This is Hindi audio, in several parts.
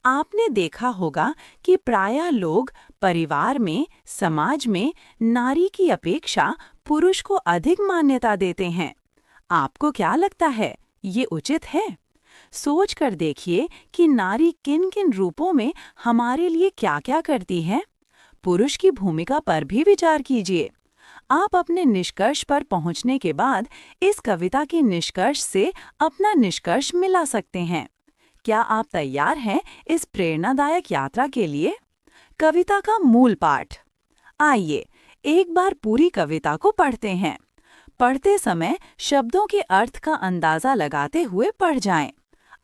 आपने देखा होगा कि प्रायः लोग परिवार में, समाज में नारी की अपेक्षा पुरुष को अधिक मान्यता देते हैं। आपको क्या लगता है, ये उचित है? सोच कर देखिए कि नारी किन-किन रूपों में हमारे लिए क्या-क्या करती है। पुरुष की भूमिका पर भी विचार कीजिए। आप अपने निष्कर्ष पर पहुंचने के बाद इस कविता के निष्कर्ष से अपना निष्कर्ष मिला सकते हैं। क्या आप तैयार हैं इस प्रेरणादायक यात्रा के लिए? कविता का मूल पाठ। आइए एक बार पूरी कविता को पढ़ते हैं। पढ़ते समय शब्दों के अर्थ का अंदाजा लगाते हुए पढ़ जाएं।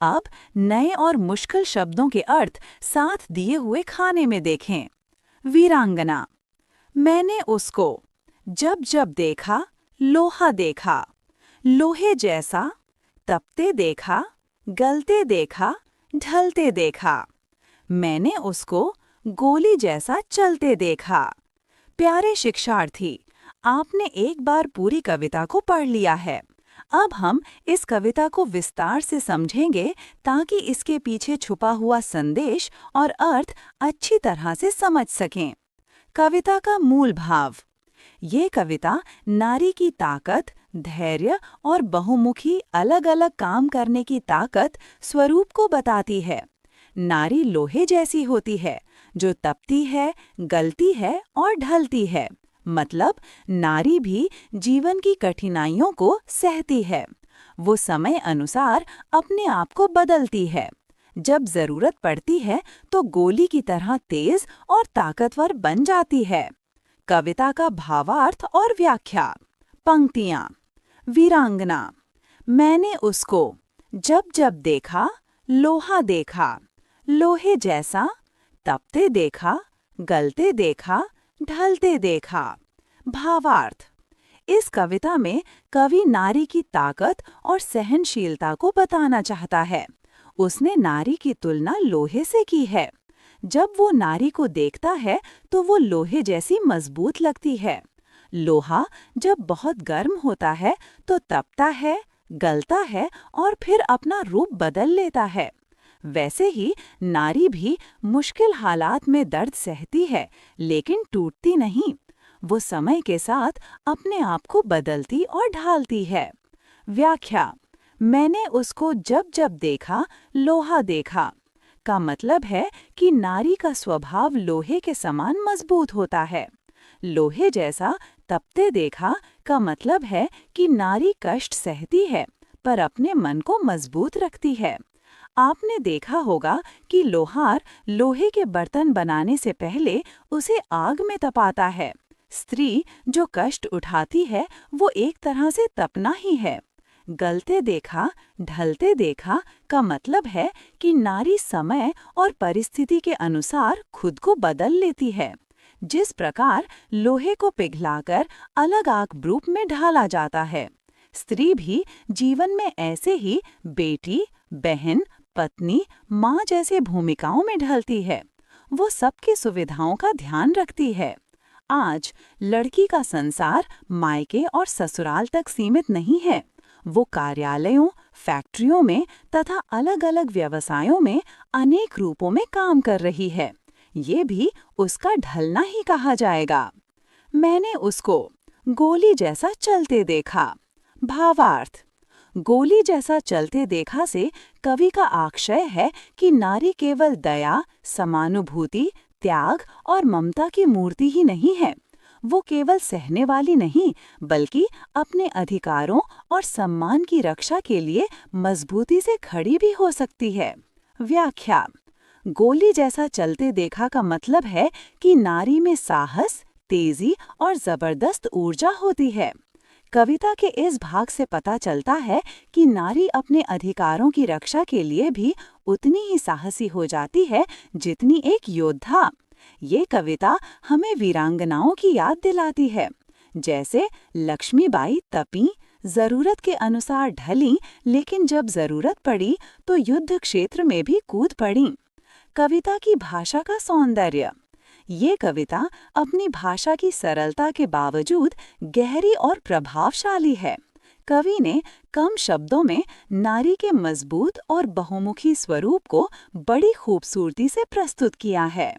अब नए और मुश्किल शब्दों के अर्थ साथ दिए हुए खाने में देखें। वीरांगना। मैंने उसको जब जब देखा, लोहा देखा, लोहे जैसा, तपते देखा, गलते देखा, ढलते देखा। मैंने उसको गोली जैसा चलते देखा। प्यारे शिक्षार्थी, आपने एक बार पूरी कविता को पढ़ लिया है। अब हम इस कविता को विस्तार से समझेंगे ताकि इसके पीछे छुपा हुआ संदेश और अर्थ अच्छी तरह से समझ सकें। कविता का मूल भाव। ये कविता नारी की ताकत, धैर्य और बहुमुखी अलग-अलग काम करने की ताकत स्वरूप को बताती है। नारी लोहे जैसी होती है, जो तपती है, गलती है और ढलती है। मतलब नारी भी जीवन की कठिनाइयों को सहती है। वो समय अनुसार अपने आप को बदलती है। जब जरूरत पड़ती है तो गोली की तरह तेज और ताकतवर बन जाती है। कविता का भावार्थ और व्याख्या। पंक्तियाँ। वीरांगना। मैंने उसको जब जब देखा, लोहा देखा, लोहे जैसा, तपते देखा, गलते देखा, ढलते देखा। भावार्थ। इस कविता में कवि नारी की ताकत और सहनशीलता को बताना चाहता है। उसने नारी की तुलना लोहे से की है। जब वो नारी को देखता है तो वो लोहे जैसी मजबूत लगती है। लोहा जब बहुत गर्म होता है तो तपता है, गलता है और फिर अपना रूप बदल लेता है। वैसे ही नारी भी मुश्किल हालात में दर्द सहती है, लेकिन टूटती नहीं। वो समय के साथ अपने आप को बदलती और ढालती है। व्याख्या। मैंने उसको जब जब देखा, लोहा देखा का मतलब है कि नारी का स्वभाव लोहे के समान मजबूत होता है। लोहे जैसा तपते देखा का मतलब है कि नारी कष्ट सहती है, पर अपने मन को मजबूत रखती है। आपने देखा होगा कि लोहार लोहे के बर्तन बनाने से पहले उसे आग में तपाता है। स्त्री जो कष्ट उठाती है वो एक तरह से तपना ही है। गलते देखा, ढलते देखा का मतलब है कि नारी समय और परिस्थिति के अनुसार खुद को बदल लेती है। जिस प्रकार लोहे को पिघलाकर अलग आग रूप में ढाला जाता है, स्त्री भी जीवन में ऐसे ही बेटी, बहन, पत्नी, माँ जैसे भूमिकाओं में ढलती है। वो सबकी सुविधाओं का ध्यान रखती है। आज लड़की का संसार मायके और ससुराल तक सीमित नहीं है। वो कार्यालयों, फैक्ट्रियों में तथा अलग-अलग व्यवसायों में अनेक रूपों में काम कर रही है। ये भी उसका ढलना ही कहा जाएगा। मैंने उसको गोली जैसा चलते देखा। भावार्थ। गोली जैसा चलते देखा से कवि का आशय है कि नारी केवल दया, समानुभूति, त्याग और ममता की मूर्ति ही नहीं है। वो केवल सहने वाली नहीं, बल्कि अपने अधिकारों और सम्मान की रक्षा के लिए मजबूती से खड़ी भी हो सकती है। व्याख्या। गोली जैसा चलते देखा का मतलब है कि नारी में साहस, तेजी और जबरदस्त ऊर्जा होती है। कविता के इस भाग से पता चलता है कि नारी अपने अधिकारों की रक्षा के लिए भी उतनी ही साहसी हो जाती है जितनी एक योद्धा। ये कविता हमें वीरांगनाओं की याद दिलाती है। जैसे लक्ष्मीबाई तपीं, जरूरत के अनुसार ढलीं, लेकिन जब जरूरत पड़ी तो युद्ध क्षेत्र में भी कूद पड़ीं। कविता की भाषा का सौंदर्य। ये कविता अपनी भाषा की सरलता के बावजूद गहरी और प्रभावशाली है। कवि ने कम शब्दों में नारी के मजबूत और बहुमुखी स्वरूप को बड़ी खूबसूरती से प्रस्तुत किया है।